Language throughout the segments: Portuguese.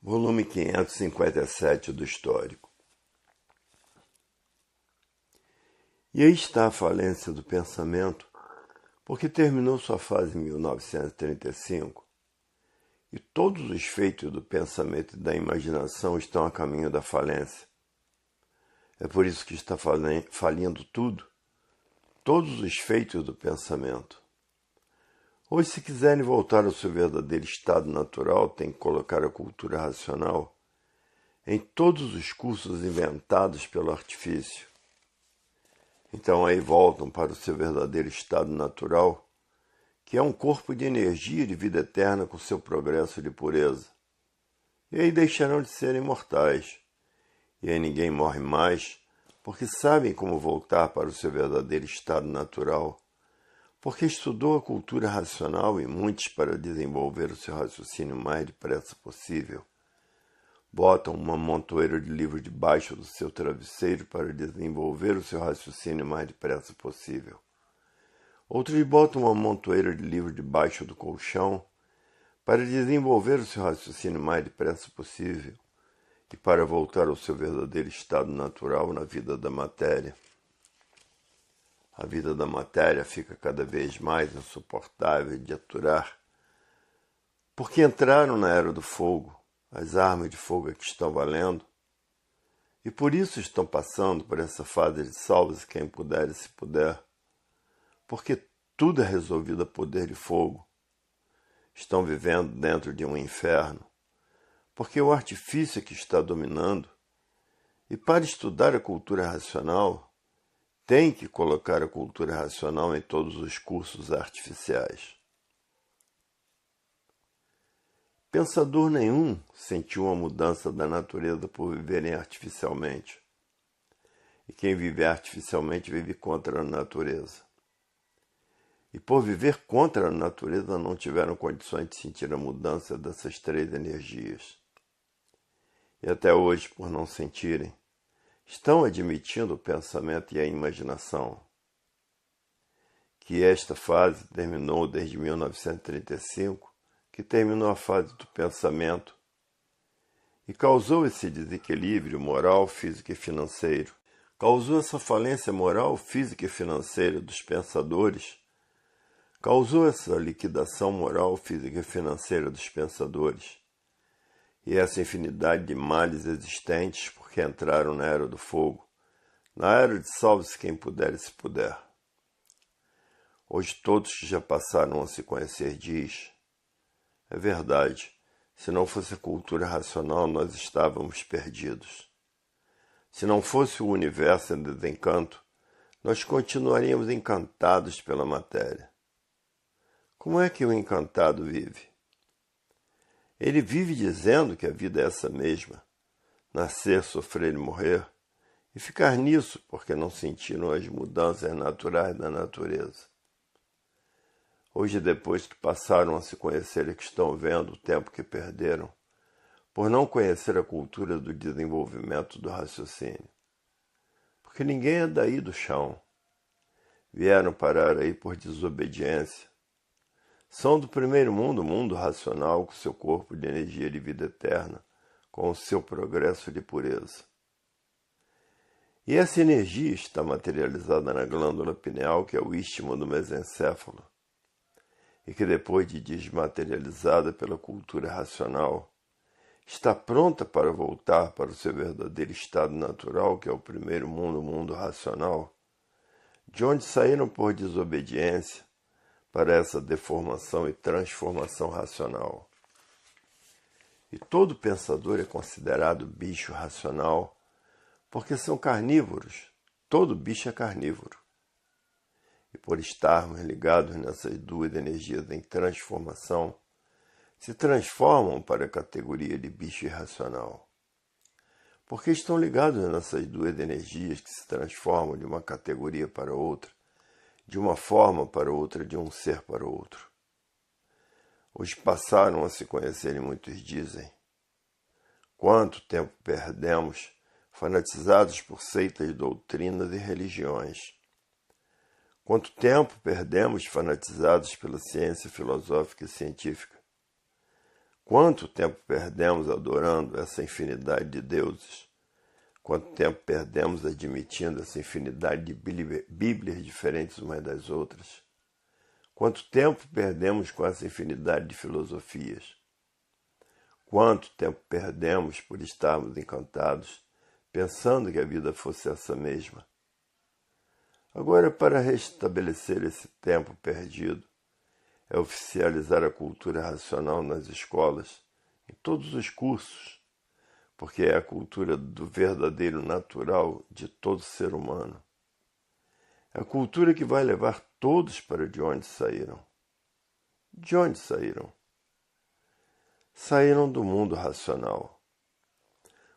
Volume 557 do Histórico. E aí está a falência do pensamento, porque terminou sua fase em 1935, e todos os feitos do pensamento e da imaginação estão a caminho da falência. É por isso que está falindo tudo, todos os feitos do pensamento. Hoje, se quiserem voltar ao seu verdadeiro estado natural, tem que colocar a cultura racional em todos os cursos inventados pelo artifício. Então aí voltam para o seu verdadeiro estado natural, que é um corpo de energia e de vida eterna com seu progresso de pureza. E aí deixarão de ser imortais. E aí ninguém morre mais, porque sabem como voltar para o seu verdadeiro estado natural, porque estudou a cultura racional e muitos, para desenvolver o seu raciocínio mais depressa possível, botam uma montoeira de livros debaixo do seu travesseiro para desenvolver o seu raciocínio mais depressa possível. Outros botam uma montoeira de livros debaixo do colchão para desenvolver o seu raciocínio mais depressa possível e para voltar ao seu verdadeiro estado natural na vida da matéria. A vida da matéria fica cada vez mais insuportável de aturar, porque entraram na era do fogo, as armas de fogo é que estão valendo, e por isso estão passando por essa fase de salve-se quem puder e se puder, porque tudo é resolvido a poder de fogo. Estão vivendo dentro de um inferno, porque o artifício é que está dominando, e para estudar a cultura racional, tem que colocar a cultura racional em todos os cursos artificiais. Pensador nenhum sentiu uma mudança da natureza por viverem artificialmente. E quem vive artificialmente vive contra a natureza. E por viver contra a natureza não tiveram condições de sentir a mudança dessas três energias. E até hoje, por não sentirem, estão admitindo o pensamento e a imaginação, que esta fase terminou desde 1935, que terminou a fase do pensamento, e causou esse desequilíbrio moral, físico e financeiro. Causou essa falência moral, física e financeira dos pensadores, causou essa liquidação moral, física e financeira dos pensadores, e essa infinidade de males existentes porque entraram na era do fogo, na era de salve-se quem puder e se puder. Hoje todos que já passaram a se conhecer diz: é verdade, se não fosse a cultura racional nós estávamos perdidos. Se não fosse o universo em desencanto, nós continuaríamos encantados pela matéria. Como é que o encantado vive? Ele vive dizendo que a vida é essa mesma, nascer, sofrer e morrer, e ficar nisso porque não sentiram as mudanças naturais da natureza. Hoje, depois que passaram a se conhecer e que estão vendo o tempo que perderam, por não conhecer a cultura do desenvolvimento do raciocínio. Porque ninguém é daí do chão. Vieram parar aí por desobediência. São do primeiro mundo, o mundo racional, com seu corpo de energia de vida eterna, com o seu progresso de pureza. E essa energia está materializada na glândula pineal, que é o istmo do mesencéfalo, e que depois de desmaterializada pela cultura racional, está pronta para voltar para o seu verdadeiro estado natural, que é o primeiro mundo, o mundo racional, de onde saíram por desobediência para essa deformação e transformação racional. E todo pensador é considerado bicho racional, porque são carnívoros. Todo bicho é carnívoro. E por estarmos ligados nessas duas energias em transformação, se transformam para a categoria de bicho irracional. Porque estão ligados nessas duas energias que se transformam de uma categoria para outra, de uma forma para outra, de um ser para outro. Hoje passaram a se conhecer e muitos dizem: quanto tempo perdemos fanatizados por seitas, doutrinas e religiões. Quanto tempo perdemos fanatizados pela ciência filosófica e científica. Quanto tempo perdemos adorando essa infinidade de deuses? Quanto tempo perdemos admitindo essa infinidade de bíblias diferentes umas das outras? Quanto tempo perdemos com essa infinidade de filosofias? Quanto tempo perdemos por estarmos encantados, pensando que a vida fosse essa mesma? Agora, para restabelecer esse tempo perdido, é oficializar a cultura racional nas escolas, em todos os cursos, porque é a cultura do verdadeiro natural de todo ser humano. É a cultura que vai levar todos para de onde saíram. De onde saíram? Saíram do mundo racional.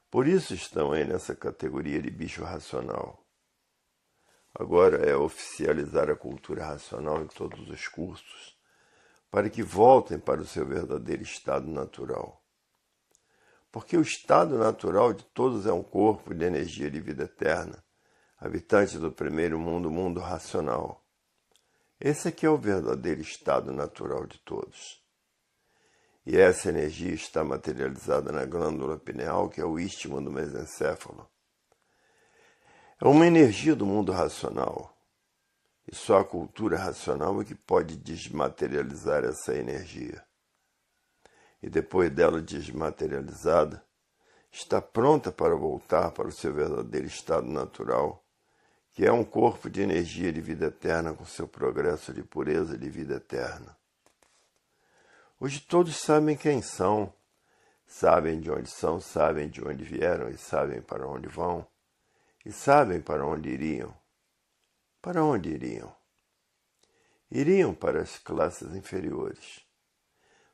Por isso estão aí nessa categoria de bicho racional. Agora é oficializar a cultura racional em todos os cursos, para que voltem para o seu verdadeiro estado natural. Porque o estado natural de todos é um corpo de energia de vida eterna, habitante do primeiro mundo, o mundo racional. Esse aqui é o verdadeiro estado natural de todos. E essa energia está materializada na glândula pineal, que é o istmo do mesencéfalo. É uma energia do mundo racional. E só a cultura racional é que pode desmaterializar essa energia. E depois dela desmaterializada, está pronta para voltar para o seu verdadeiro estado natural, que é um corpo de energia de vida eterna com seu progresso de pureza de vida eterna. Hoje todos sabem quem são, sabem de onde são, sabem de onde vieram e sabem para onde vão, e sabem para onde iriam. Para onde iriam? Iriam para as classes inferiores.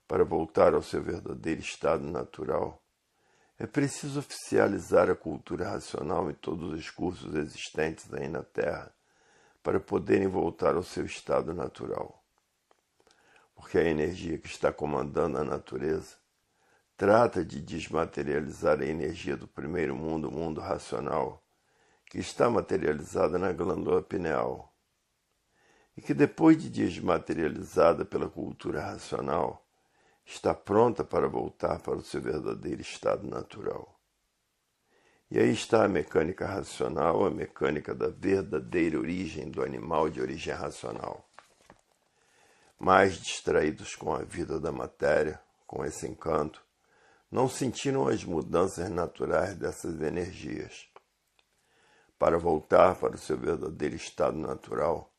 Para voltar ao seu verdadeiro estado natural, é preciso oficializar a cultura racional em todos os cursos existentes aí na Terra, para poderem voltar ao seu estado natural. Porque a energia que está comandando a natureza trata de desmaterializar a energia do primeiro mundo, o mundo racional, que está materializada na glândula pineal, e que depois de desmaterializada pela cultura racional, está pronta para voltar para o seu verdadeiro estado natural. E aí está a mecânica racional, a mecânica da verdadeira origem do animal de origem racional. Mais distraídos com a vida da matéria, com esse encanto, não sentiram as mudanças naturais dessas energias. Para voltar para o seu verdadeiro estado natural,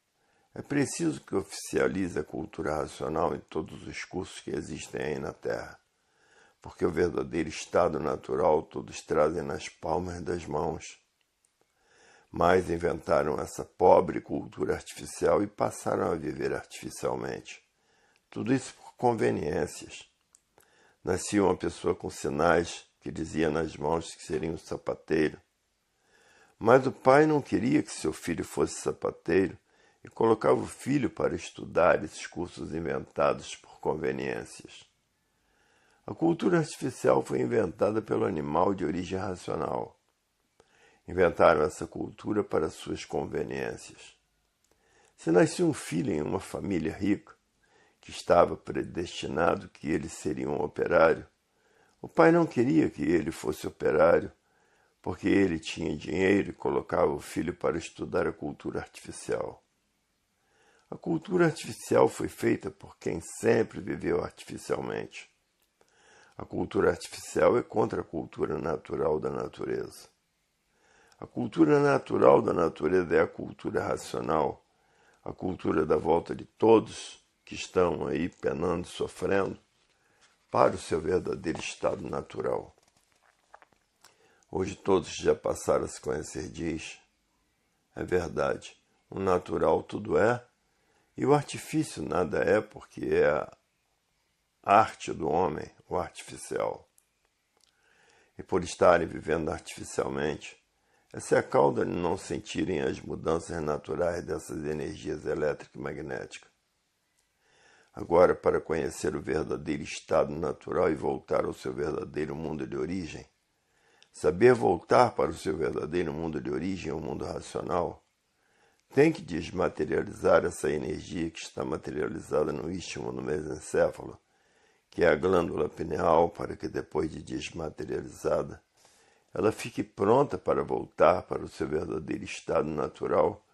é preciso que oficialize a cultura racional em todos os cursos que existem aí na Terra, porque o verdadeiro estado natural todos trazem nas palmas das mãos. Mas inventaram essa pobre cultura artificial e passaram a viver artificialmente. Tudo isso por conveniências. Nascia uma pessoa com sinais que dizia nas mãos que seria um sapateiro. Mas o pai não queria que seu filho fosse sapateiro e colocava o filho para estudar esses cursos inventados por conveniências. A cultura artificial foi inventada pelo animal de origem racional. Inventaram essa cultura para suas conveniências. Se nascia um filho em uma família rica, que estava predestinado que ele seria um operário, o pai não queria que ele fosse operário, porque ele tinha dinheiro e colocava o filho para estudar a cultura artificial. A cultura artificial foi feita por quem sempre viveu artificialmente. A cultura artificial é contra a cultura natural da natureza. A cultura natural da natureza é a cultura racional, a cultura da volta de todos que estão aí penando, sofrendo, para o seu verdadeiro estado natural. Hoje todos já passaram a se conhecer disso. É verdade, o natural tudo é, e o artifício nada é, porque é a arte do homem, o artificial. E por estarem vivendo artificialmente, essa é a causa de não sentirem as mudanças naturais dessas energias elétricas e magnéticas. Agora, para conhecer o verdadeiro estado natural e voltar ao seu verdadeiro mundo de origem, saber voltar para o seu verdadeiro mundo de origem, o mundo racional, tem que desmaterializar essa energia que está materializada no istmo, no mesencéfalo, que é a glândula pineal, para que depois de desmaterializada, ela fique pronta para voltar para o seu verdadeiro estado natural,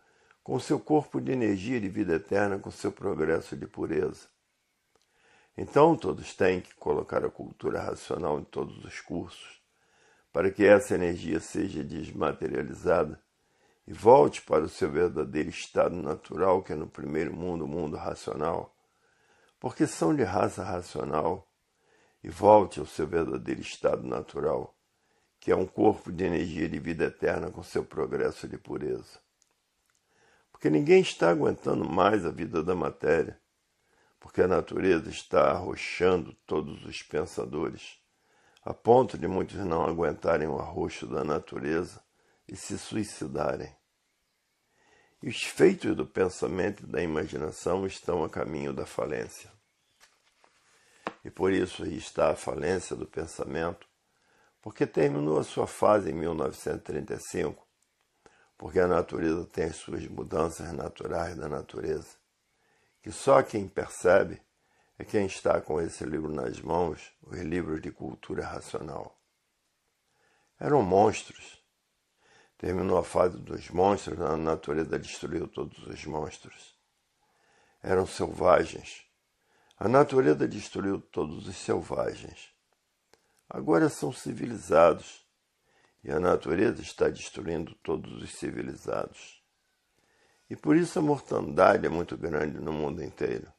com seu corpo de energia de vida eterna, com seu progresso de pureza. Então todos têm que colocar a cultura racional em todos os cursos, para que essa energia seja desmaterializada e volte para o seu verdadeiro estado natural, que é no primeiro mundo, o mundo racional, porque são de raça racional, e volte ao seu verdadeiro estado natural, que é um corpo de energia de vida eterna com seu progresso de pureza. Porque ninguém está aguentando mais a vida da matéria, porque a natureza está arrochando todos os pensadores, a ponto de muitos não aguentarem o arroxo da natureza e se suicidarem. E os feitos do pensamento e da imaginação estão a caminho da falência. E por isso aí está a falência do pensamento, porque terminou a sua fase em 1935, porque a natureza tem as suas mudanças naturais da natureza, que só quem percebe é quem está com esse livro nas mãos, os livros de cultura racional. Eram monstros. Terminou a fase dos monstros, a natureza destruiu todos os monstros. Eram selvagens. A natureza destruiu todos os selvagens. Agora são civilizados, e a natureza está destruindo todos os civilizados. E por isso a mortandade é muito grande no mundo inteiro.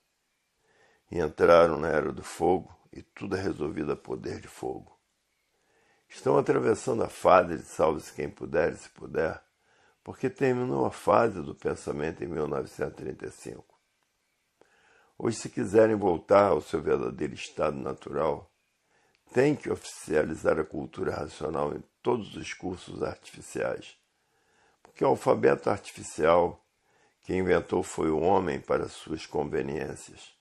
E entraram na era do fogo, e tudo é resolvido a poder de fogo. Estão atravessando a fase de salve-se quem puder e se puder, porque terminou a fase do pensamento em 1935. Hoje, se quiserem voltar ao seu verdadeiro estado natural, tem que oficializar a cultura racional em todos os cursos artificiais, porque o alfabeto artificial que inventou foi o homem para suas conveniências.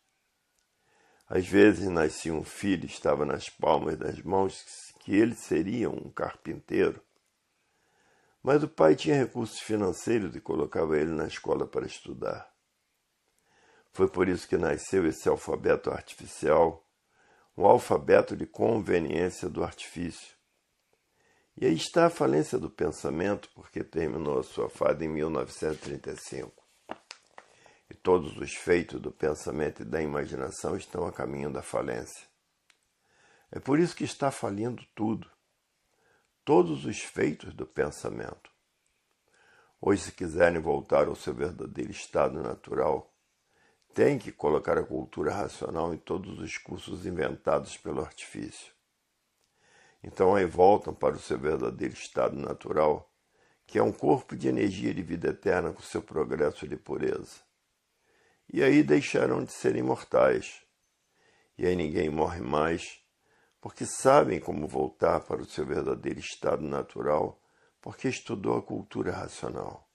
Às vezes nascia um filho, estava nas palmas das mãos, que ele seria um carpinteiro, mas o pai tinha recursos financeiros e colocava ele na escola para estudar. Foi por isso que nasceu esse alfabeto artificial, um alfabeto de conveniência do artifício. E aí está a falência do pensamento, porque terminou a sua fase em 1935. E todos os feitos do pensamento e da imaginação estão a caminho da falência. É por isso que está falindo tudo. Todos os feitos do pensamento. Hoje, se quiserem voltar ao seu verdadeiro estado natural, tem que colocar a cultura racional em todos os cursos inventados pelo artifício. Então aí voltam para o seu verdadeiro estado natural, que é um corpo de energia de vida eterna com seu progresso de pureza. E aí deixarão de ser imortais. E aí ninguém morre mais, porque sabem como voltar para o seu verdadeiro estado natural, porque estudou a cultura racional.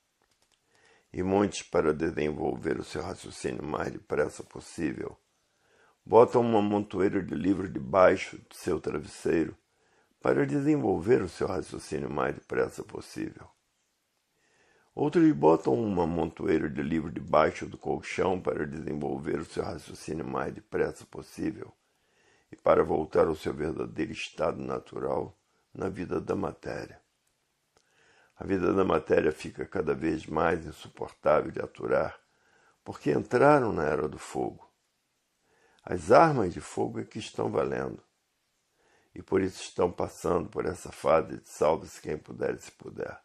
E muitos, para desenvolver o seu raciocínio mais depressa possível, botam uma montoeira de livros debaixo do seu travesseiro para desenvolver o seu raciocínio mais depressa possível. Outros botam uma montoeira de livros debaixo do colchão para desenvolver o seu raciocínio mais depressa possível e para voltar ao seu verdadeiro estado natural na vida da matéria. A vida da matéria fica cada vez mais insuportável de aturar, porque entraram na era do fogo. As armas de fogo é que estão valendo, e por isso estão passando por essa fase de salve-se quem puder e se puder.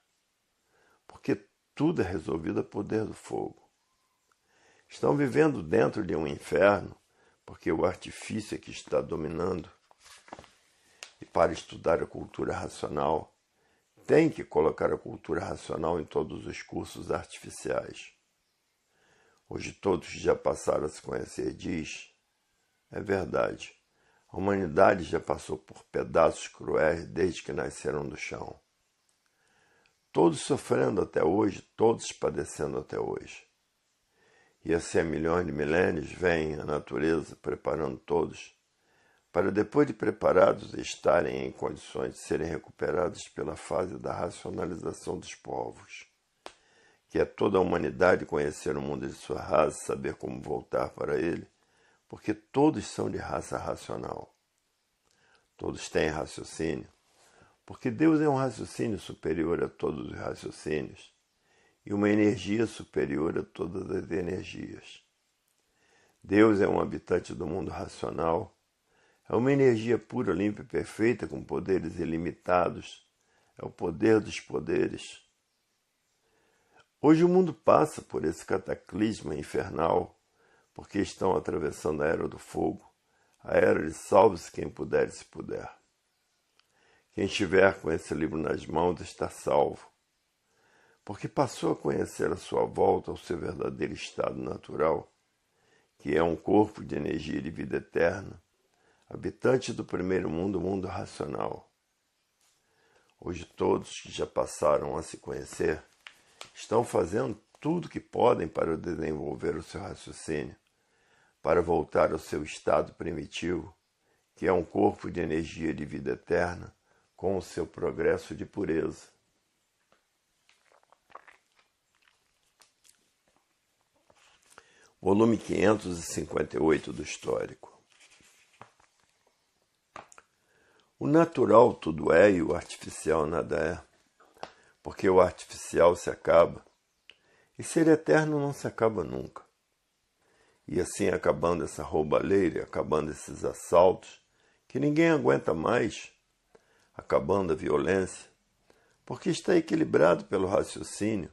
Porque tudo é resolvido a poder do fogo. Estão vivendo dentro de um inferno, porque o artifício é que está dominando. E para estudar a cultura racional, tem que colocar a cultura racional em todos os cursos artificiais. Hoje todos já passaram a se conhecer, diz. É verdade. A humanidade já passou por pedaços cruéis desde que nasceram do chão. Todos sofrendo até hoje, todos padecendo até hoje. E assim há milhões de milênios vem a natureza preparando todos para depois de preparados estarem em condições de serem recuperados pela fase da racionalização dos povos, que é toda a humanidade conhecer o mundo de sua raça, saber como voltar para ele, porque todos são de raça racional. Todos têm raciocínio, porque Deus é um raciocínio superior a todos os raciocínios e uma energia superior a todas as energias. Deus é um habitante do mundo racional, é uma energia pura, limpa e perfeita com poderes ilimitados, é o poder dos poderes. Hoje o mundo passa por esse cataclisma infernal, porque estão atravessando a era do fogo, a era de salve-se quem puder e se puder. Quem estiver com esse livro nas mãos está salvo, porque passou a conhecer a sua volta ao seu verdadeiro estado natural, que é um corpo de energia e de vida eterna, habitante do primeiro mundo, o mundo racional. Hoje todos que já passaram a se conhecer estão fazendo tudo o que podem para desenvolver o seu raciocínio, para voltar ao seu estado primitivo, que é um corpo de energia de vida eterna, com o seu progresso de pureza. Volume 558 do Histórico. O natural tudo é e o artificial nada é, porque o artificial se acaba, e ser eterno não se acaba nunca. E assim acabando essa roubalheira, acabando esses assaltos, que ninguém aguenta mais, acabando a violência, porque está equilibrado pelo raciocínio,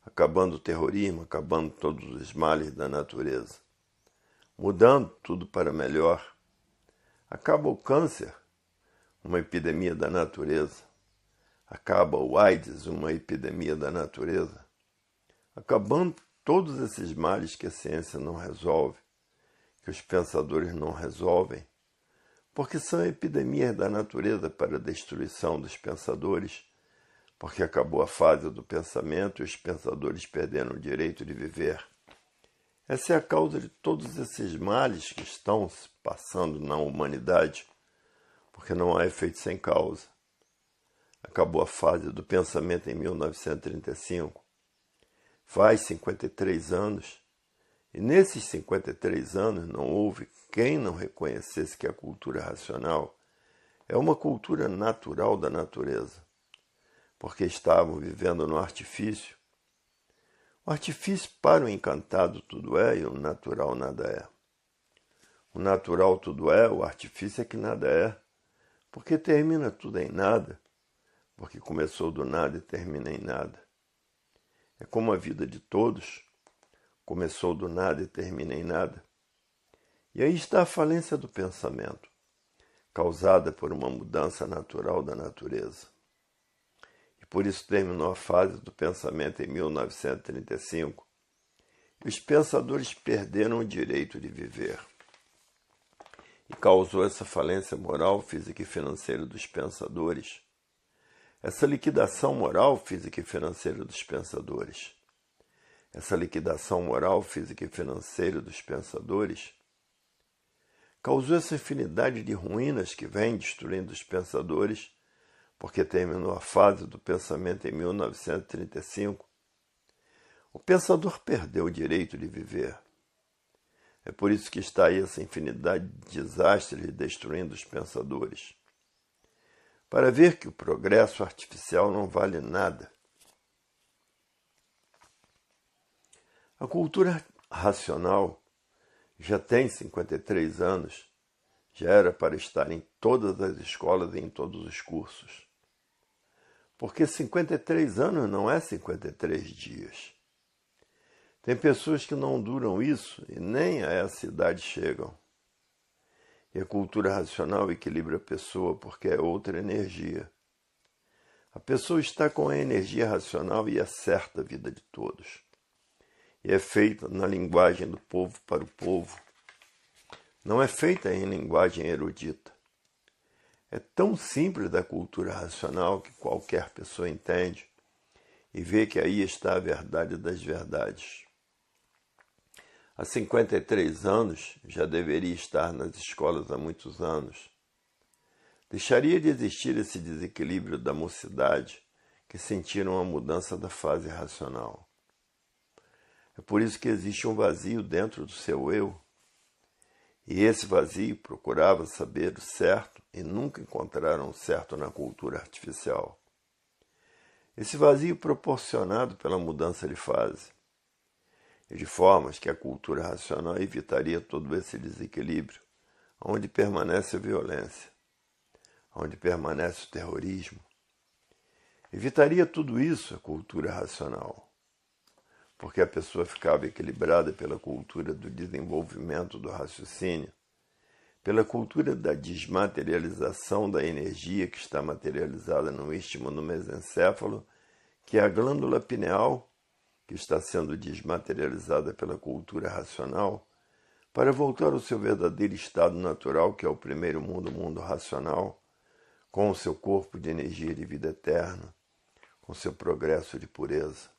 acabando o terrorismo, acabando todos os males da natureza, mudando tudo para melhor. Acaba o câncer, uma epidemia da natureza. Acaba o AIDS, uma epidemia da natureza. Acabando todos esses males que a ciência não resolve, que os pensadores não resolvem, porque são epidemias da natureza para a destruição dos pensadores, porque acabou a fase do pensamento e os pensadores perderam o direito de viver. Essa é a causa de todos esses males que estão se passando na humanidade, porque não há efeito sem causa. Acabou a fase do pensamento em 1935. Faz 53 anos, e nesses 53 anos não houve quem não reconhecesse que a cultura racional é uma cultura natural da natureza, porque estavam vivendo no artifício. O artifício para o encantado tudo é e o natural nada é. O natural tudo é, o artifício é que nada é, porque termina tudo em nada, porque começou do nada e termina em nada. É como a vida de todos, começou do nada e termina em nada. E aí está a falência do pensamento, causada por uma mudança natural da natureza. E por isso terminou a fase do pensamento em 1935. E os pensadores perderam o direito de viver. E causou essa falência moral, física e financeira dos pensadores. Essa liquidação moral, física e financeira dos pensadores. Essa liquidação moral, física e financeira dos pensadores causou essa infinidade de ruínas que vem destruindo os pensadores, porque terminou a fase do pensamento em 1935. O pensador perdeu o direito de viver. É por isso que está aí essa infinidade de desastres destruindo os pensadores. Para ver que o progresso artificial não vale nada. A cultura racional já tem 53 anos, já era para estar em todas as escolas e em todos os cursos. Porque 53 anos não é 53 dias. Tem pessoas que não duram isso e nem a essa idade chegam. E a cultura racional equilibra a pessoa porque é outra energia. A pessoa está com a energia racional e acerta a vida de todos. E é feita na linguagem do povo para o povo. Não é feita em linguagem erudita. É tão simples da cultura racional que qualquer pessoa entende e vê que aí está a verdade das verdades. Há 53 anos já deveria estar nas escolas há muitos anos. Deixaria de existir esse desequilíbrio da mocidade que sentiram a mudança da fase racional. É por isso que existe um vazio dentro do seu eu. E esse vazio procurava saber o certo e nunca encontraram o certo na cultura artificial. Esse vazio proporcionado pela mudança de fase, e de formas que a cultura racional evitaria todo esse desequilíbrio, onde permanece a violência, onde permanece o terrorismo. Evitaria tudo isso a cultura racional, porque a pessoa ficava equilibrada pela cultura do desenvolvimento do raciocínio, pela cultura da desmaterialização da energia que está materializada no istmo no mesencéfalo, que é a glândula pineal, que está sendo desmaterializada pela cultura racional, para voltar ao seu verdadeiro estado natural, que é o primeiro mundo, o mundo racional, com o seu corpo de energia de vida eterna, com seu progresso de pureza.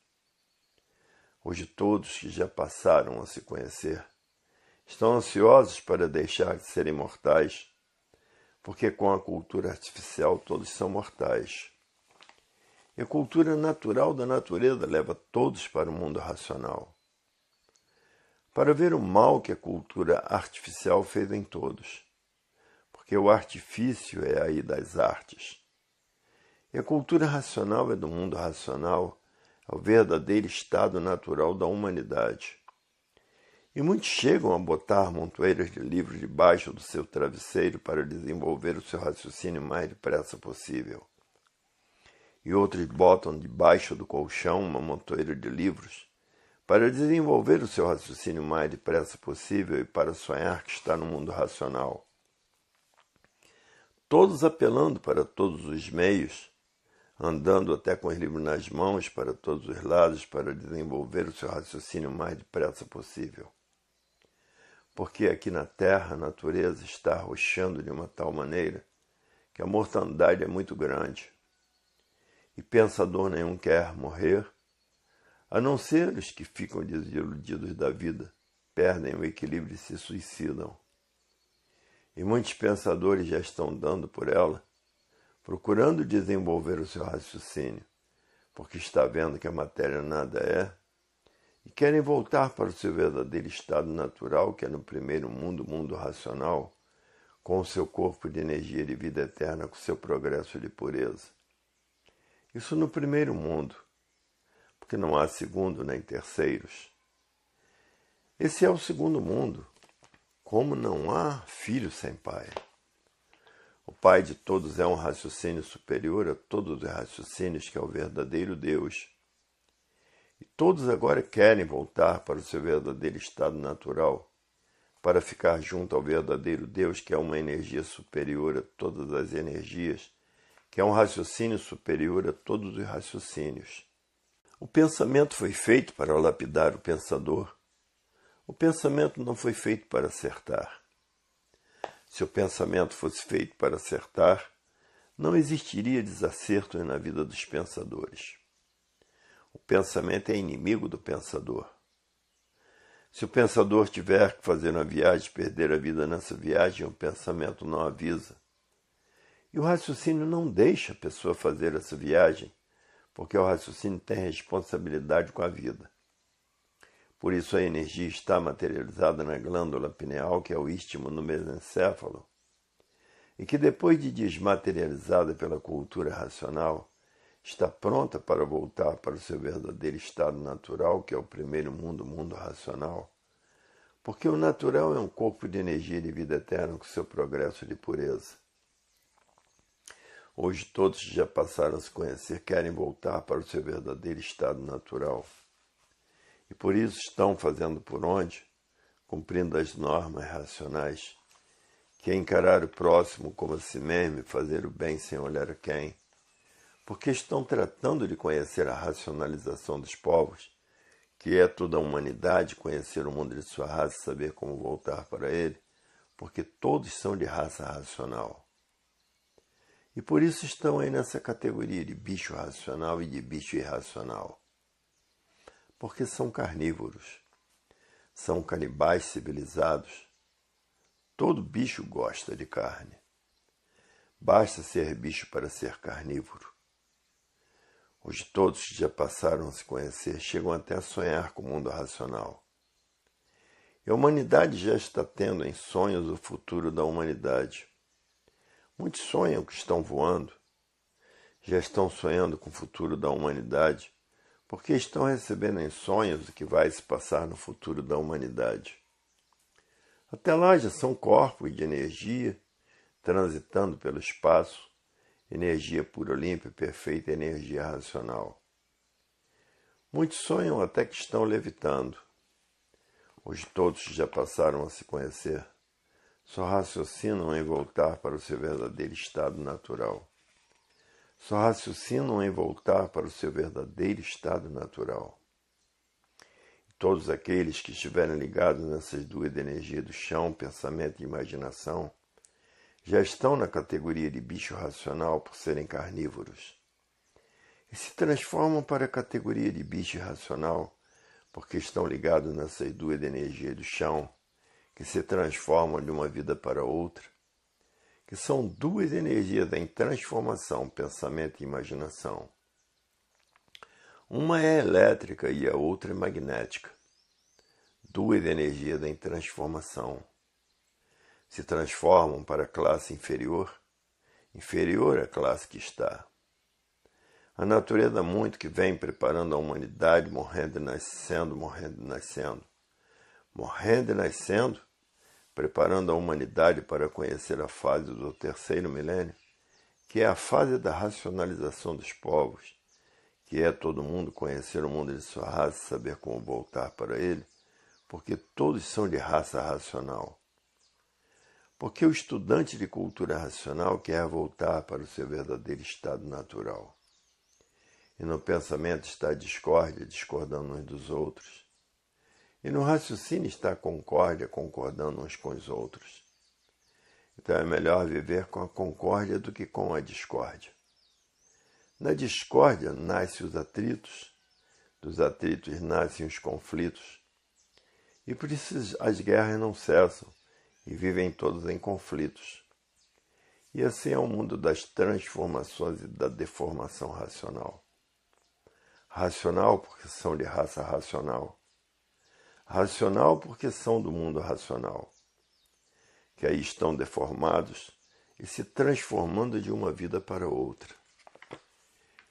Hoje todos que já passaram a se conhecer estão ansiosos para deixar de ser imortais, porque com a cultura artificial todos são mortais. E a cultura natural da natureza leva todos para o mundo racional, para ver o mal que a cultura artificial fez em todos, porque o artifício é aí das artes. E a cultura racional é do mundo racional, é o verdadeiro estado natural da humanidade. E muitos chegam a botar montoeiras de livros debaixo do seu travesseiro para desenvolver o seu raciocínio o mais depressa possível. E outros botam debaixo do colchão uma montoeira de livros para desenvolver o seu raciocínio o mais depressa possível e para sonhar que está no mundo racional. Todos apelando para todos os meios, andando até com os livros nas mãos para todos os lados para desenvolver o seu raciocínio o mais depressa possível. Porque aqui na Terra a natureza está arrochando de uma tal maneira que a mortandade é muito grande. E pensador nenhum quer morrer, a não ser os que ficam desiludidos da vida, perdem o equilíbrio e se suicidam. E muitos pensadores já estão dando por ela, procurando desenvolver o seu raciocínio, porque está vendo que a matéria nada é, e querem voltar para o seu verdadeiro estado natural, que é no primeiro mundo, o mundo racional, com o seu corpo de energia de vida eterna, com o seu progresso de pureza. Isso no primeiro mundo, porque não há segundo nem terceiros. Esse é o segundo mundo, como não há filho sem pai. O pai de todos é um raciocínio superior a todos os raciocínios, que é o verdadeiro Deus. E todos agora querem voltar para o seu verdadeiro estado natural, para ficar junto ao verdadeiro Deus, que é uma energia superior a todas as energias, que é um raciocínio superior a todos os raciocínios. O pensamento foi feito para lapidar o pensador. O pensamento não foi feito para acertar. Se o pensamento fosse feito para acertar, não existiria desacerto na vida dos pensadores. O pensamento é inimigo do pensador. Se o pensador tiver que fazer uma viagem e perder a vida nessa viagem, o pensamento não avisa. E o raciocínio não deixa a pessoa fazer essa viagem, porque o raciocínio tem responsabilidade com a vida. Por isso a energia está materializada na glândula pineal, que é o istmo no mesencéfalo, e que depois de desmaterializada pela cultura racional, está pronta para voltar para o seu verdadeiro estado natural, que é o primeiro mundo, o mundo racional. Porque o natural é um corpo de energia de vida eterna com seu progresso de pureza. Hoje todos que já passaram a se conhecer querem voltar para o seu verdadeiro estado natural. E por isso estão fazendo por onde, cumprindo as normas racionais, que é encarar o próximo como a si mesmo e fazer o bem sem olhar a quem. Porque estão tratando de conhecer a racionalização dos povos, que é toda a humanidade, conhecer o mundo de sua raça e saber como voltar para ele, porque todos são de raça racional. E por isso estão aí nessa categoria de bicho racional e de bicho irracional. Porque são carnívoros, são canibais civilizados. Todo bicho gosta de carne. Basta ser bicho para ser carnívoro. Hoje todos que já passaram a se conhecer chegam até a sonhar com o mundo racional. E a humanidade já está tendo em sonhos o futuro da humanidade. Muitos sonham que estão voando, já estão sonhando com o futuro da humanidade, porque estão recebendo em sonhos o que vai se passar no futuro da humanidade. Até lá já são corpos de energia, transitando pelo espaço, energia pura, limpa e perfeita, energia racional. Muitos sonham até que estão levitando. Hoje todos já passaram a se conhecer, só raciocinam em voltar para o seu verdadeiro estado natural. Só raciocinam em voltar para o seu verdadeiro estado natural. E todos aqueles que estiverem ligados nessas duas energias do chão, pensamento e imaginação, já estão na categoria de bicho racional por serem carnívoros. E se transformam para a categoria de bicho irracional porque estão ligados nessas duas energias do chão, que se transformam de uma vida para outra, que são duas energias em transformação, pensamento e imaginação. Uma é elétrica e a outra é magnética. Duas energias em transformação. Se transformam para a classe inferior, inferior à classe que está. A natureza muito que vem preparando a humanidade, morrendo e nascendo, morrendo e nascendo. Morrendo e nascendo, preparando a humanidade para conhecer a fase do terceiro milênio, que é a fase da racionalização dos povos, que é todo mundo conhecer o mundo de sua raça e saber como voltar para ele, porque todos são de raça racional. Porque o estudante de cultura racional quer voltar para o seu verdadeiro estado natural. E no pensamento está a discórdia, discordando uns dos outros. E no raciocínio está a concórdia, concordando uns com os outros. Então é melhor viver com a concórdia do que com a discórdia. Na discórdia nascem os atritos, dos atritos nascem os conflitos. E por isso as guerras não cessam e vivem todos em conflitos. E assim é o mundo das transformações e da deformação racional. Racional porque são de raça racional. Racional porque são do mundo racional. Que aí estão deformados e se transformando de uma vida para outra.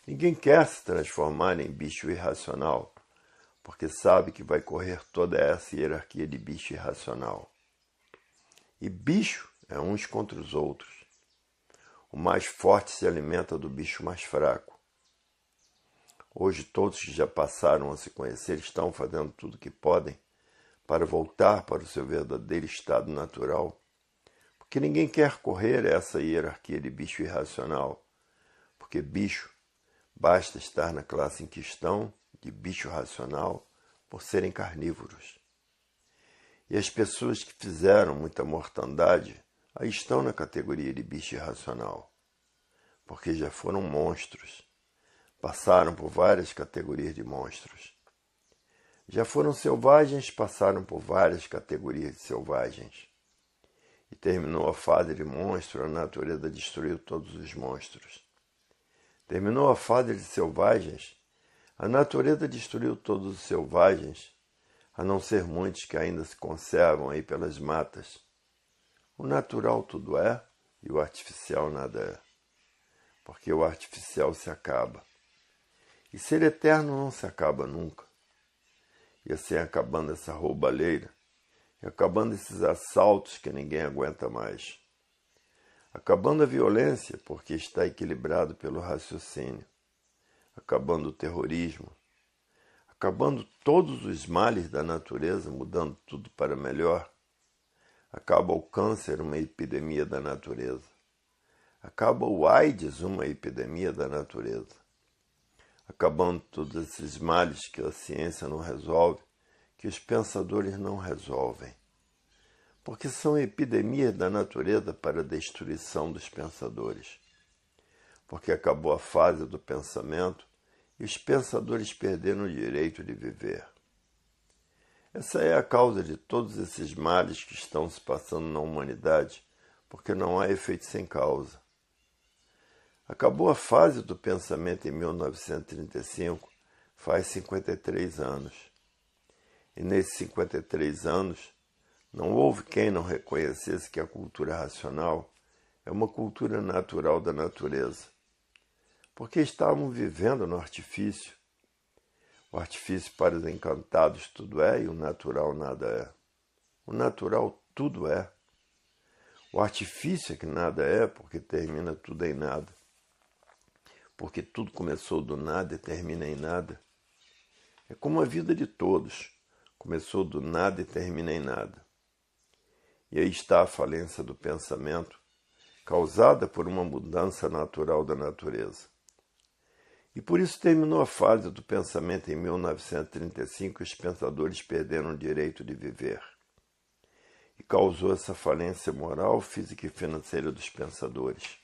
Ninguém quer se transformar em bicho irracional, porque sabe que vai correr toda essa hierarquia de bicho irracional. E bicho é uns contra os outros. O mais forte se alimenta do bicho mais fraco. Hoje todos que já passaram a se conhecer estão fazendo tudo o que podem para voltar para o seu verdadeiro estado natural, porque ninguém quer correr essa hierarquia de bicho irracional, porque bicho basta estar na classe em que estão, de bicho racional, por serem carnívoros. E as pessoas que fizeram muita mortandade aí estão na categoria de bicho irracional, porque já foram monstros. Passaram por várias categorias de monstros. Já foram selvagens, passaram por várias categorias de selvagens. E terminou a fase de monstro, a natureza destruiu todos os monstros. Terminou a fase de selvagens, a natureza destruiu todos os selvagens, a não ser muitos que ainda se conservam aí pelas matas. O natural tudo é e o artificial nada é, porque o artificial se acaba. E ser eterno não se acaba nunca. E assim acabando essa roubalheira, e acabando esses assaltos que ninguém aguenta mais. Acabando a violência, porque está equilibrado pelo raciocínio. Acabando o terrorismo. Acabando todos os males da natureza, mudando tudo para melhor. Acaba o câncer, uma epidemia da natureza. Acaba o AIDS, uma epidemia da natureza. Acabando todos esses males que a ciência não resolve, que os pensadores não resolvem. Porque são epidemias da natureza para a destruição dos pensadores. Porque acabou a fase do pensamento e os pensadores perderam o direito de viver. Essa é a causa de todos esses males que estão se passando na humanidade, porque não há efeito sem causa. Acabou a fase do pensamento em 1935, faz 53 anos. E nesses 53 anos, Não houve quem não reconhecesse que a cultura racional é uma cultura natural da natureza, porque estavam vivendo no artifício. O artifício para os encantados tudo é e o natural nada é. O natural tudo é. O artifício é que nada é, porque termina tudo em nada. Porque tudo começou do nada e termina em nada. É como a vida de todos. Começou do nada e termina em nada. E aí está a falência do pensamento, causada por uma mudança natural da natureza. E por isso terminou a fase do pensamento em 1935 e os pensadores perderam o direito de viver. E causou essa falência moral, física e financeira dos pensadores.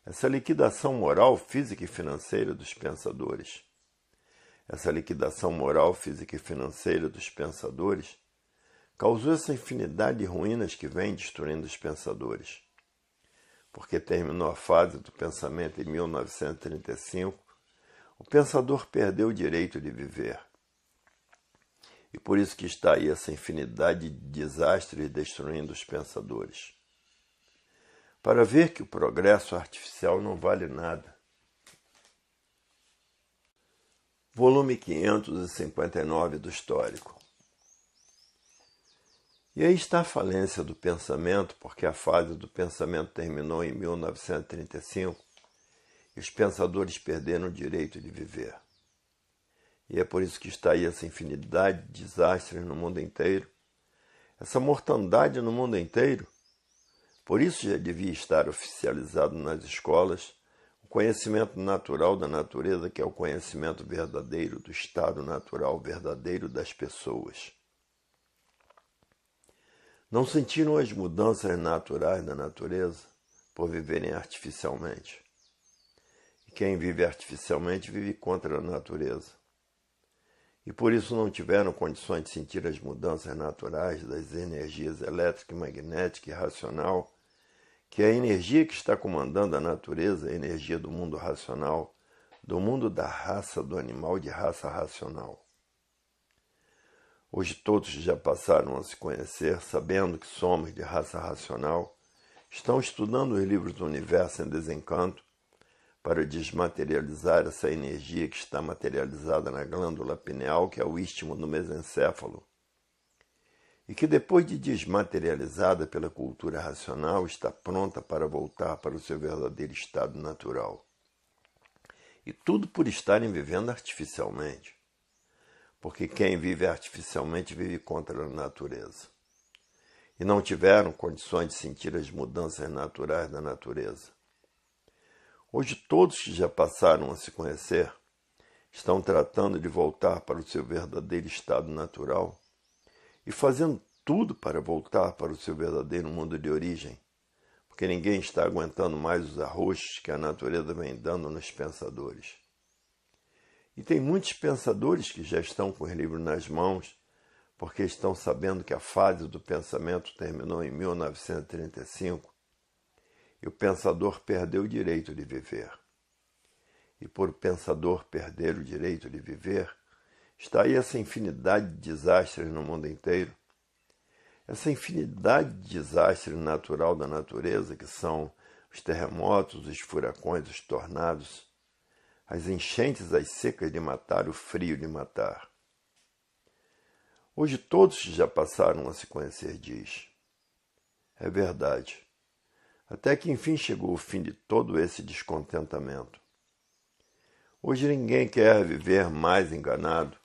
Essa liquidação moral, física e financeira dos pensadores. Essa liquidação moral, física e financeira dos pensadores causou essa infinidade de ruínas que vem destruindo os pensadores. Porque terminou a fase do pensamento em 1935, o pensador perdeu o direito de viver. E por isso que está aí essa infinidade de desastres destruindo os pensadores. Para ver que o progresso artificial não vale nada. Volume 559 do Histórico. E aí está a falência do pensamento, porque a fase do pensamento terminou em 1935 e os pensadores perderam o direito de viver. E é por isso que está aí essa infinidade de desastres no mundo inteiro, essa mortandade no mundo inteiro. Por isso já devia estar oficializado nas escolas o conhecimento natural da natureza, que é o conhecimento verdadeiro do estado natural verdadeiro das pessoas. Não sentiram as mudanças naturais da natureza por viverem artificialmente. E quem vive artificialmente vive contra a natureza. E por isso não tiveram condições de sentir as mudanças naturais das energias elétrica, magnética e racional, que é a energia que está comandando a natureza, a energia do mundo racional, do mundo da raça do animal de raça racional. Hoje todos já passaram a se conhecer, sabendo que somos de raça racional, estão estudando os livros do universo em desencanto para desmaterializar essa energia que está materializada na glândula pineal, que é o istmo do mesencéfalo, e que depois de desmaterializada pela cultura racional está pronta para voltar para o seu verdadeiro estado natural. E tudo por estarem vivendo artificialmente. Porque quem vive artificialmente vive contra a natureza. E não tiveram condições de sentir as mudanças naturais da natureza. Hoje todos que já passaram a se conhecer estão tratando de voltar para o seu verdadeiro estado natural e fazendo tudo para voltar para o seu verdadeiro mundo de origem, porque ninguém está aguentando mais os arroxos que a natureza vem dando nos pensadores. E tem muitos pensadores que já estão com os livros nas mãos, porque estão sabendo que a fase do pensamento terminou em 1935 e o pensador perdeu o direito de viver. E por o pensador perder o direito de viver, está aí essa infinidade de desastres no mundo inteiro, essa infinidade de desastres natural da natureza, que são os terremotos, os furacões, os tornados, as enchentes, as secas de matar, o frio de matar. Hoje todos já passaram a se conhecer, diz. É verdade. Até que enfim chegou o fim de todo esse descontentamento. Hoje ninguém quer viver mais enganado,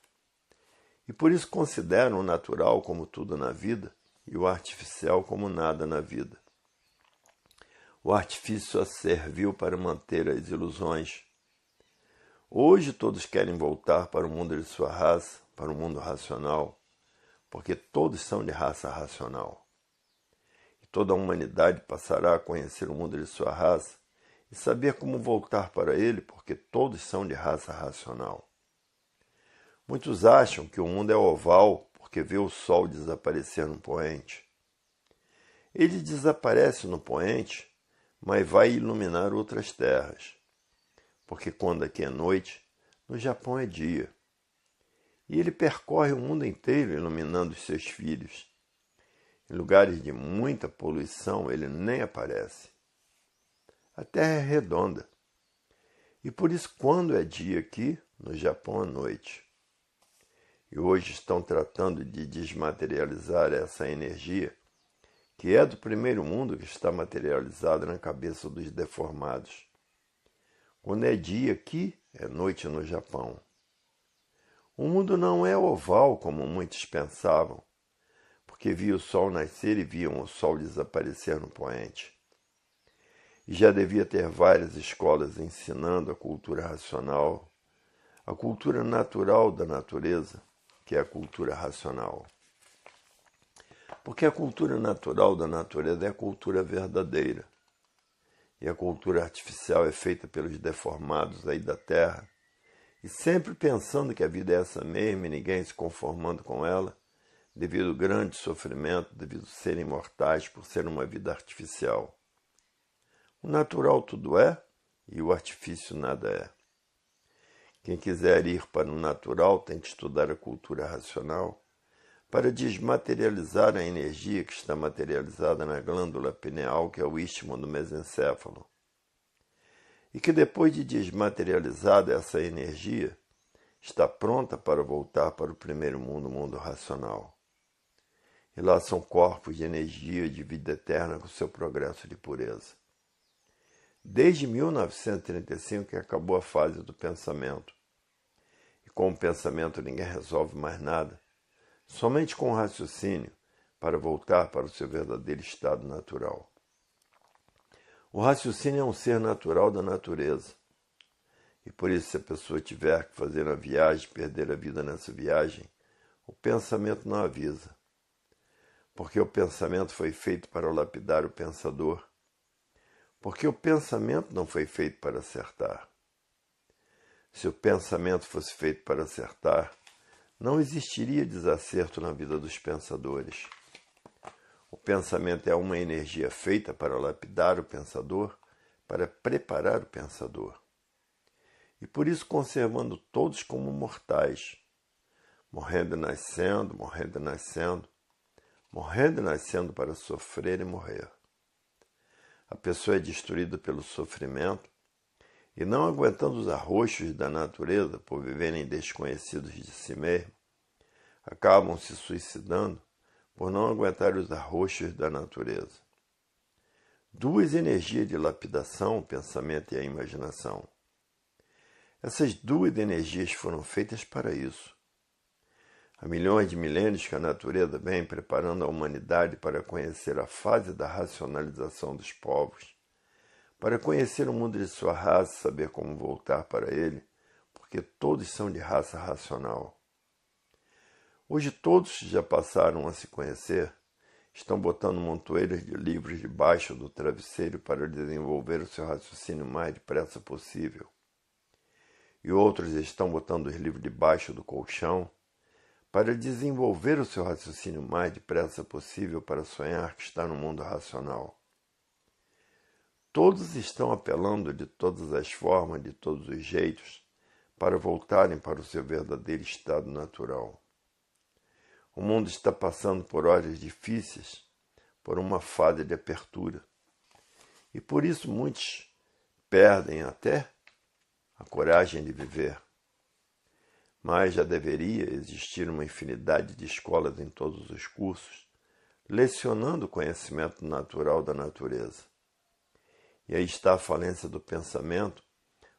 e por isso consideram o natural como tudo na vida e o artificial como nada na vida. O artifício só serviu para manter as ilusões. Hoje todos querem voltar para o mundo de sua raça, para o mundo racional, porque todos são de raça racional. E toda a humanidade passará a conhecer o mundo de sua raça e saber como voltar para ele, porque todos são de raça racional. Muitos acham que o mundo é oval porque vê o sol desaparecer no poente. Ele desaparece no poente, mas vai iluminar outras terras, porque quando aqui é noite, no Japão é dia. E ele percorre o mundo inteiro iluminando os seus filhos. Em lugares de muita poluição, ele nem aparece. A Terra é redonda. E por isso, quando é dia aqui, no Japão é noite. E hoje estão tratando de desmaterializar essa energia, que é do primeiro mundo, que está materializada na cabeça dos deformados. Quando é dia aqui, é noite no Japão. O mundo não é oval, como muitos pensavam, porque viam o sol nascer e viam o sol desaparecer no poente. E já devia ter várias escolas ensinando a cultura racional, a cultura natural da natureza, que é a cultura racional. Porque a cultura natural da natureza é a cultura verdadeira. E a cultura artificial é feita pelos deformados aí da Terra, e sempre pensando que a vida é essa mesma e ninguém se conformando com ela, devido ao grande sofrimento, devido a serem mortais por ser uma vida artificial. O natural tudo é e o artifício nada é. Quem quiser ir para o natural tem que estudar a cultura racional para desmaterializar a energia que está materializada na glândula pineal, que é o istmo do mesencéfalo. E que depois de desmaterializada essa energia, está pronta para voltar para o primeiro mundo, o mundo racional. E lá são corpos de energia de vida eterna com seu progresso de pureza. Desde 1935 que acabou a fase do pensamento. E com o pensamento ninguém resolve mais nada. Somente com o raciocínio para voltar para o seu verdadeiro estado natural. O raciocínio é um ser natural da natureza. E por isso, se a pessoa tiver que fazer uma viagem, perder a vida nessa viagem, o pensamento não avisa. Porque o pensamento foi feito para lapidar o pensador. Porque o pensamento não foi feito para acertar. Se o pensamento fosse feito para acertar, não existiria desacerto na vida dos pensadores. O pensamento é uma energia feita para lapidar o pensador, para preparar o pensador. E por isso conservando todos como mortais, morrendo e nascendo, morrendo e nascendo, morrendo e nascendo para sofrer e morrer. A pessoa é destruída pelo sofrimento e não aguentando os arroxos da natureza por viverem desconhecidos de si mesmo, acabam se suicidando por não aguentar os arroxos da natureza. Duas energias de lapidação, o pensamento e a imaginação. Essas duas energias foram feitas para isso. Há milhões de milênios que a natureza vem preparando a humanidade para conhecer a fase da racionalização dos povos, para conhecer o mundo de sua raça e saber como voltar para ele, porque todos são de raça racional. Hoje todos já passaram a se conhecer, estão botando montoeiras de livros debaixo do travesseiro para desenvolver o seu raciocínio o mais depressa possível. E outros estão botando os livros debaixo do colchão para desenvolver o seu raciocínio o mais depressa possível para sonhar que está no mundo racional. Todos estão apelando de todas as formas, de todos os jeitos, para voltarem para o seu verdadeiro estado natural. O mundo está passando por horas difíceis, por uma fase de apertura. E por isso muitos perdem até a coragem de viver. Mas já deveria existir uma infinidade de escolas em todos os cursos, lecionando o conhecimento natural da natureza. E aí está a falência do pensamento,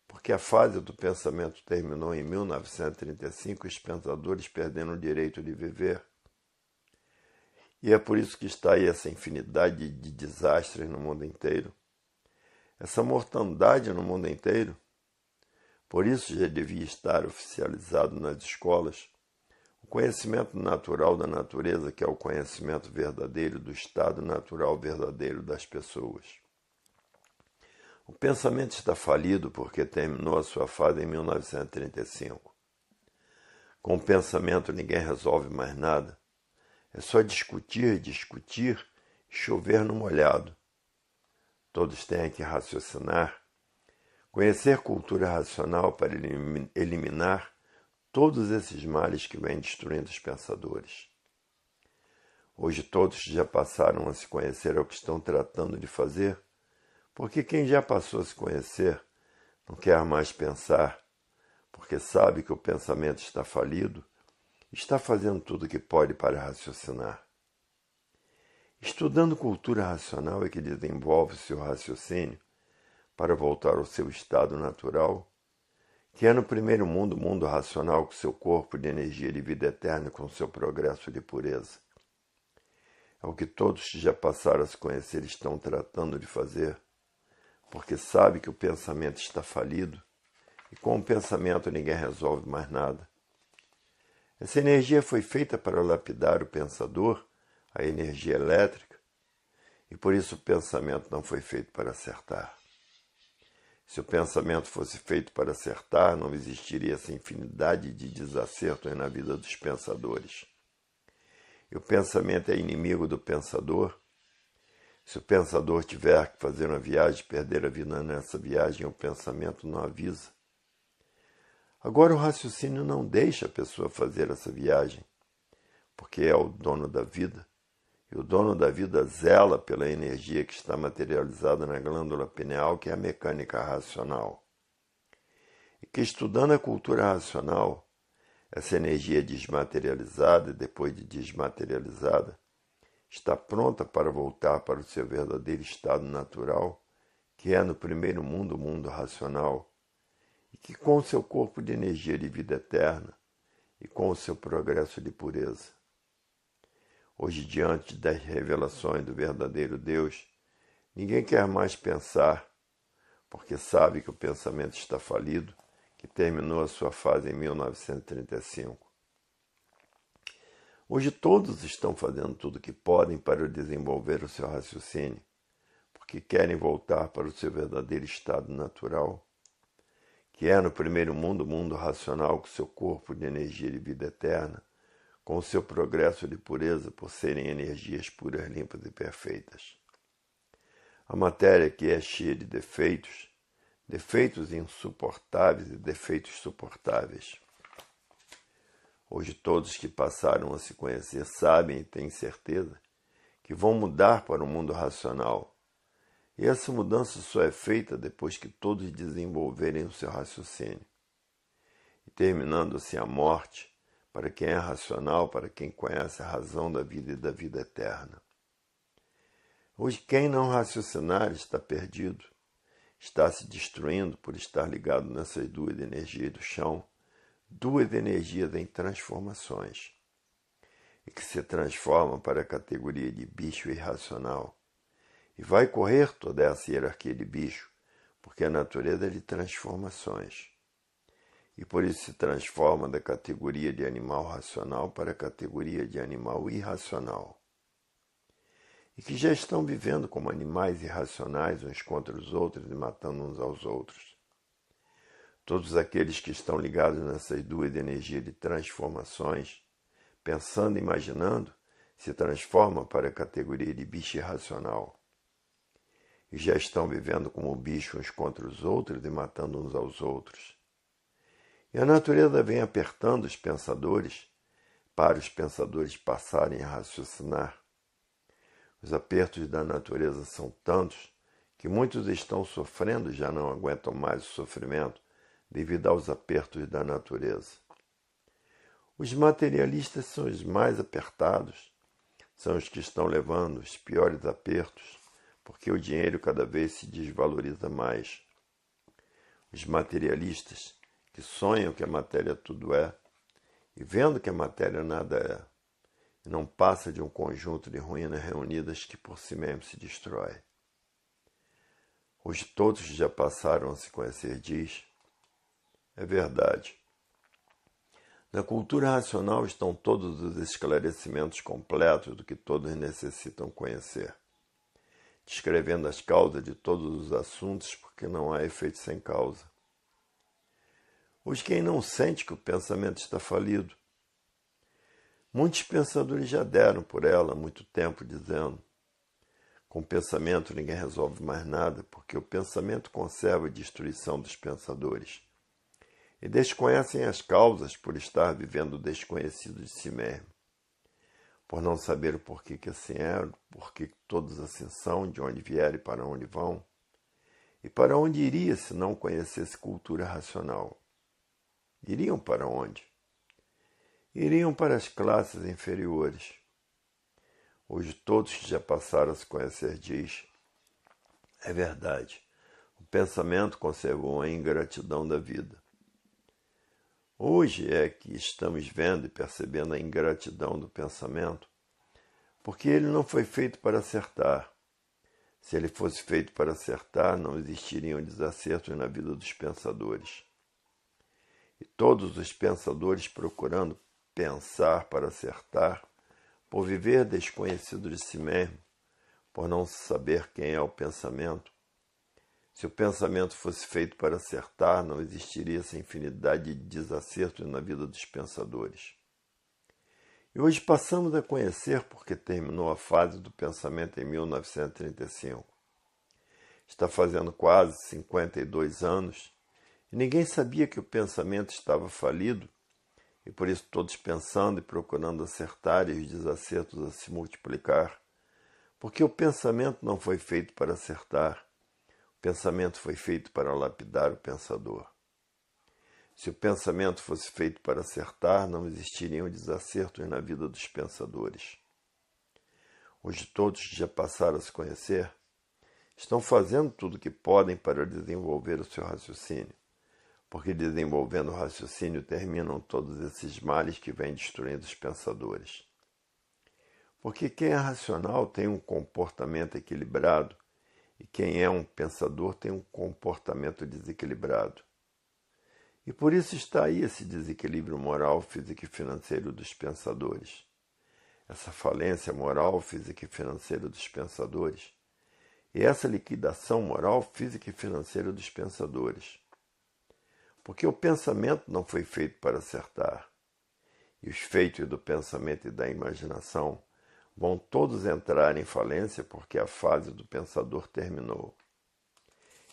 porque a fase do pensamento terminou em 1935, os pensadores perdendo o direito de viver. E é por isso que está aí essa infinidade de desastres no mundo inteiro, essa mortandade no mundo inteiro. Por isso já devia estar oficializado nas escolas o conhecimento natural da natureza, que é o conhecimento verdadeiro do estado natural verdadeiro das pessoas. O pensamento está falido porque terminou a sua fase em 1935. Com o pensamento ninguém resolve mais nada. É só discutir, discutir e chover no molhado. Todos têm que raciocinar, conhecer cultura racional para eliminar todos esses males que vêm destruindo os pensadores. Hoje todos já passaram a se conhecer ao que estão tratando de fazer, porque quem já passou a se conhecer não quer mais pensar, porque sabe que o pensamento está falido, está fazendo tudo o que pode para raciocinar. Estudando cultura racional é que desenvolve seu raciocínio para voltar ao seu estado natural, que é no primeiro mundo, o mundo racional, com seu corpo de energia de vida eterna, com seu progresso de pureza. É o que todos que já passaram a se conhecer estão tratando de fazer, porque sabe que o pensamento está falido e com o pensamento ninguém resolve mais nada. Essa energia foi feita para lapidar o pensador, a energia elétrica, e por isso o pensamento não foi feito para acertar. Se o pensamento fosse feito para acertar, não existiria essa infinidade de desacertos na vida dos pensadores. E o pensamento é inimigo do pensador. Se o pensador tiver que fazer uma viagem e perder a vida nessa viagem, o pensamento não avisa. Agora o raciocínio não deixa a pessoa fazer essa viagem, porque é o dono da vida. E o dono da vida zela pela energia que está materializada na glândula pineal, que é a mecânica racional. E que estudando a cultura racional, essa energia desmaterializada e depois de desmaterializada, está pronta para voltar para o seu verdadeiro estado natural, que é no primeiro mundo, o mundo racional, e que com o seu corpo de energia de vida eterna e com o seu progresso de pureza. Hoje, diante das revelações do verdadeiro Deus, ninguém quer mais pensar, porque sabe que o pensamento está falido, que terminou a sua fase em 1935. Hoje todos estão fazendo tudo o que podem para desenvolver o seu raciocínio, porque querem voltar para o seu verdadeiro estado natural, que é no primeiro mundo, o mundo racional, com seu corpo de energia de vida eterna, com o seu progresso de pureza por serem energias puras, limpas e perfeitas. A matéria que é cheia de defeitos, defeitos insuportáveis e defeitos suportáveis. Hoje todos que passaram a se conhecer sabem e têm certeza que vão mudar para o mundo racional. E essa mudança só é feita depois que todos desenvolverem o seu raciocínio. E terminando-se a morte, para quem é racional, para quem conhece a razão da vida e da vida eterna. Hoje, quem não raciocinar está perdido, está se destruindo por estar ligado nessas duas energias do chão, duas energias em transformações, e que se transformam para a categoria de bicho irracional. E vai correr toda essa hierarquia de bicho, porque a natureza é de transformações. E por isso se transforma da categoria de animal racional para a categoria de animal irracional. E que já estão vivendo como animais irracionais uns contra os outros e matando uns aos outros. Todos aqueles que estão ligados nessas duas energias de transformações, pensando e imaginando, se transformam para a categoria de bicho irracional. E já estão vivendo como bichos uns contra os outros e matando uns aos outros. E a natureza vem apertando os pensadores para os pensadores passarem a raciocinar. Os apertos da natureza são tantos que muitos estão sofrendo e já não aguentam mais o sofrimento devido aos apertos da natureza. Os materialistas são os mais apertados, são os que estão levando os piores apertos, porque o dinheiro cada vez se desvaloriza mais. Os materialistas que sonham que a matéria tudo é, e vendo que a matéria nada é, e não passa de um conjunto de ruínas reunidas que por si mesmo se destrói. Hoje todos já passaram a se conhecer, diz, é verdade. Na cultura racional estão todos os esclarecimentos completos do que todos necessitam conhecer, descrevendo as causas de todos os assuntos, porque não há efeito sem causa. Hoje quem não sente que o pensamento está falido? Muitos pensadores já deram por ela há muito tempo, dizendo: com o pensamento ninguém resolve mais nada, porque o pensamento conserva a destruição dos pensadores. E desconhecem as causas por estar vivendo desconhecido de si mesmo. por não saber o porquê que assim é, o porquê que todos assim são, de onde vieram e para onde vão. E para onde iria se não conhecesse cultura racional? Iriam para onde? Iriam para as classes inferiores. Hoje todos que já passaram a se conhecer diz, é verdade, o pensamento conservou a ingratidão da vida. Hoje é que estamos vendo e percebendo a ingratidão do pensamento, porque ele não foi feito para acertar. Se ele fosse feito para acertar, não existiriam desacertos na vida dos pensadores. E todos os pensadores procurando pensar para acertar, por viver desconhecido de si mesmo, por não saber quem é o pensamento. Se o pensamento fosse feito para acertar, não existiria essa infinidade de desacertos na vida dos pensadores. E hoje passamos a conhecer porque terminou a fase do pensamento em 1935. Está fazendo quase 52 anos e ninguém sabia que o pensamento estava falido e por isso todos pensando e procurando acertar e os desacertos a se multiplicar. Porque o pensamento não foi feito para acertar, o pensamento foi feito para lapidar o pensador. Se o pensamento fosse feito para acertar, não existiriam desacertos na vida dos pensadores. Hoje todos que já passaram a se conhecer estão fazendo tudo o que podem para desenvolver o seu raciocínio, porque desenvolvendo o raciocínio terminam todos esses males que vêm destruindo os pensadores. Porque quem é racional tem um comportamento equilibrado e quem é um pensador tem um comportamento desequilibrado. E por isso está aí esse desequilíbrio moral, físico e financeiro dos pensadores. Essa falência moral, física e financeira dos pensadores. E essa liquidação moral, física e financeira dos pensadores. Porque o pensamento não foi feito para acertar. E os feitos do pensamento e da imaginação vão todos entrar em falência porque a fase do pensador terminou.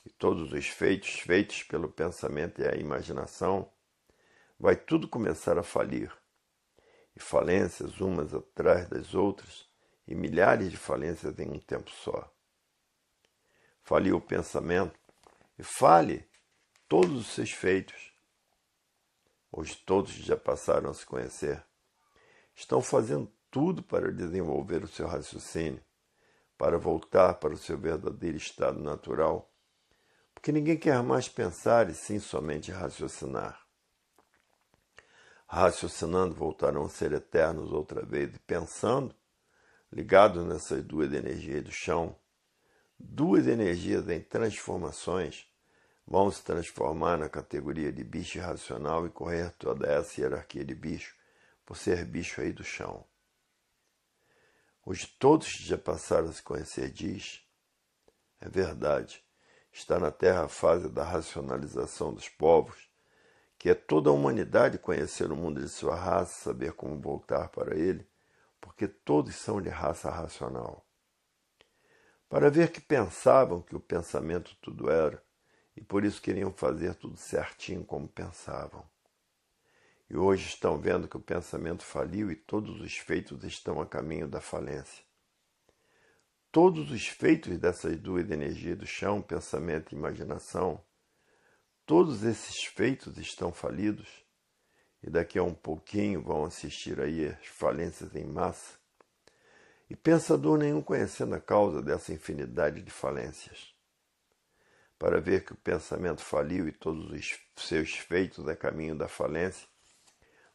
E todos os feitos pelo pensamento e a imaginação, vai tudo começar a falir. E falências umas atrás das outras, e milhares de falências em um tempo só. Faliu o pensamento e fale todos os seus feitos. Hoje todos já passaram a se conhecer. Estão fazendo tudo para desenvolver o seu raciocínio, para voltar para o seu verdadeiro estado natural, porque ninguém quer mais pensar e sim somente raciocinar. Raciocinando voltarão a ser eternos outra vez e pensando, ligados nessas duas energias do chão, duas energias em transformações, vão se transformar na categoria de bicho irracional e correr toda essa hierarquia de bicho, por ser bicho aí do chão. Hoje todos que já passaram a se conhecer diz, é verdade, está na Terra a fase da racionalização dos povos, que é toda a humanidade conhecer o mundo de sua raça, saber como voltar para ele, porque todos são de raça racional. Para ver que pensavam que o pensamento tudo era, e por isso queriam fazer tudo certinho como pensavam. E hoje estão vendo que o pensamento faliu e todos os feitos estão a caminho da falência. Todos os feitos dessas duas energias do chão, pensamento e imaginação, todos esses feitos estão falidos e daqui a um pouquinho vão assistir aí as falências em massa. E pensador nenhum conhecendo a causa dessa infinidade de falências. Para ver que o pensamento faliu e todos os seus feitos a caminho da falência,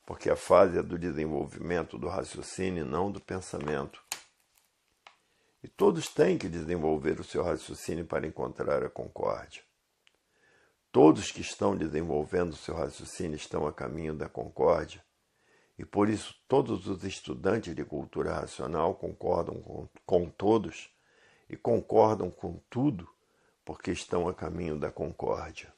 porque a fase é do desenvolvimento do raciocínio e não do pensamento. E todos têm que desenvolver o seu raciocínio para encontrar a concórdia. Todos que estão desenvolvendo o seu raciocínio estão a caminho da concórdia, e por isso todos os estudantes de cultura racional concordam com todos e concordam com tudo, porque estão a caminho da concórdia.